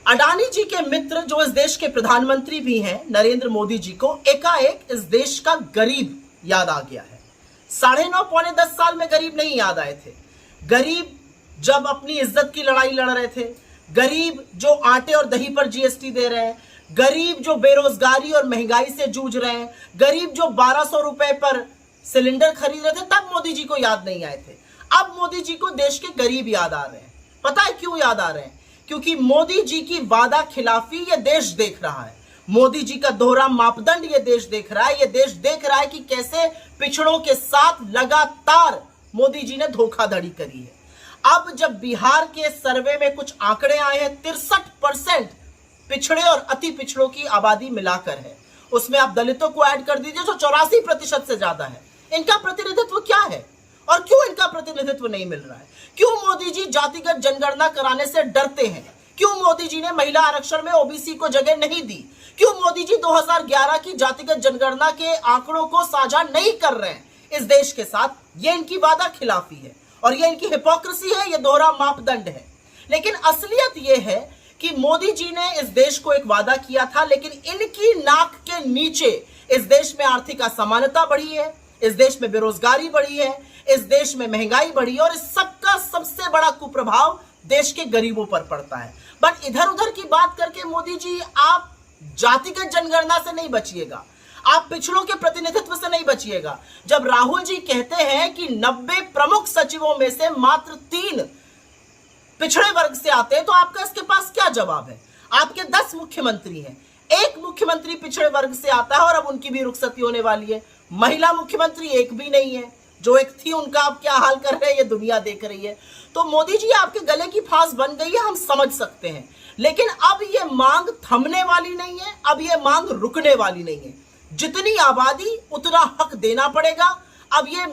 अडानी जी के मित्र जो इस देश के प्रधानमंत्री भी हैं, नरेंद्र मोदी जी को एकाएक इस देश का गरीब याद आ गया है। 9.5 पौने 10 साल में गरीब नहीं याद आए थे। गरीब जब अपनी इज्जत की लड़ाई लड़ रहे थे, गरीब जो आटे और दही पर जीएसटी दे रहे हैं, गरीब जो बेरोजगारी और महंगाई से जूझ रहे हैं, गरीब जो 1200 रुपए पर सिलेंडर खरीद रहे थे, तब मोदी जी को याद नहीं आए थे। अब मोदी जी को देश के गरीब याद आ रहे हैं। पता है क्यों याद आ रहे हैं? क्योंकि मोदी जी की वादा खिलाफी ये देश देख रहा है। मोदी जी का दोहरा मापदंड ये देश देख रहा है। ये देश देख रहा है कि कैसे पिछड़ों के साथ लगातार मोदी जी ने धोखाधड़ी करी है। अब जब बिहार के सर्वे में कुछ आंकड़े आए हैं, 63% पिछड़े और अति पिछड़ों की आबादी मिलाकर है। उसमें आप दलितों को ऐड कर दीजिए जो 84% से ज्यादा है। इनका प्रतिनिधित्व क्या है और क्यों इनका प्रतिनिधित्व नहीं मिल रहा है? क्यों मोदी जी जातिगत जनगणना कराने से डरते हैं? क्यों मोदी जी ने महिला आरक्षण में ओबीसी को जगह नहीं दी? क्यों मोदी जी 2011 की जातिगत जनगणना के आंकड़ों को साझा नहीं कर रहे हैं इस देश के साथ? ये इनकी वादा खिलाफी है और ये इनकी हिपोक्रेसी है, ये दोहरा मापदंड है। लेकिन असलियत ये है कि मोदी जी ने इस देश को एक वादा किया था, लेकिन इनकी नाक के नीचे इस देश में आर्थिक असमानता बढ़ी है, इस देश में बेरोजगारी बढ़ी है, इस देश में महंगाई बढ़ी है और इस सबका सबसे बड़ा कुप्रभाव देश के गरीबों पर पड़ता है। बट इधर उधर की बात करके मोदी जी आप जातिगत जनगणना से नहीं बचिएगा, आप पिछड़ों के प्रतिनिधित्व से नहीं बचिएगा। जब राहुल जी कहते हैं कि 90 प्रमुख सचिवों में से मात्र 3 पिछड़े वर्ग से आते हैं, तो आपका इसके पास क्या जवाब है? आपके 10 मुख्यमंत्री हैं, एक मुख्यमंत्री पिछड़े वर्ग से आता है और अब उनकी भी रुखसती होने वाली है। महिला मुख्यमंत्री एक भी नहीं है, जो एक थी उनका आप क्या हाल कर रहे हैं ये दुनिया देख रही है। तो मोदी जी आपके गले की फांस बन गई है, हम समझ सकते हैं, लेकिन अब ये मांग थमने वाली नहीं है, अब ये मांग रुकने वाली नहीं है। जितनी आबादी उतना हक देना पड़ेगा। अब ये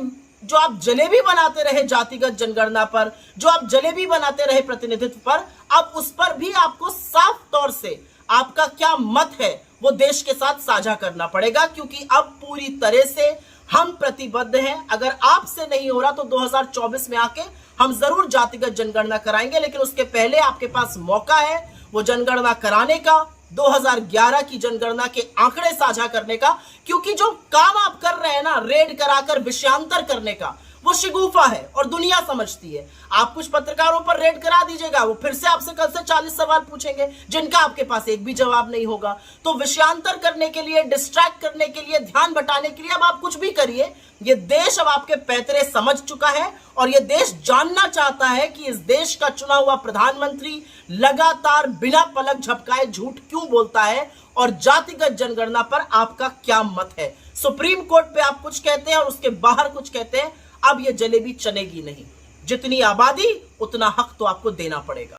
जो आप जलेबी बनाते रहे जातिगत जनगणना पर, जो आप जलेबी बनाते रहे प्रतिनिधित्व पर, अब उस पर भी आपको साफ तौर से आपका क्या मत है वो देश के साथ साझा करना पड़ेगा, क्योंकि अब पूरी तरह से हम प्रतिबद्ध हैं। अगर आपसे नहीं हो रहा तो 2024 में आके हम जरूर जातिगत जनगणना कराएंगे, लेकिन उसके पहले आपके पास मौका है वो जनगणना कराने का, 2011 की जनगणना के आंकड़े साझा करने का। क्योंकि जो काम आप कर रहे हैं ना, रेड कराकर विषयांतर करने का, वो शिगूफा है और दुनिया समझती है। आप कुछ पत्रकारों पर रेड करा दीजिएगा, वो फिर से आपसे कल से 40 सवाल पूछेंगे जिनका आपके पास एक भी जवाब नहीं होगा। तो विषयांतर करने के लिए, डिस्ट्रैक्ट करने के लिए, ध्यान बटाने के लिए अब आप कुछ भी करिए। ये देश अब आपके पैतरे समझ चुका है और ये देश जानना चाहता है कि इस देश का चुना हुआ प्रधानमंत्री लगातार बिना पलक झपकाए झूठ क्यों बोलता है और जातिगत जनगणना पर आपका क्या मत है। सुप्रीम कोर्ट पे आप कुछ कहते हैं और उसके बाहर कुछ कहते हैं। अब ये जलेबी चलेगी नहीं। जितनी आबादी उतना हक तो आपको देना पड़ेगा।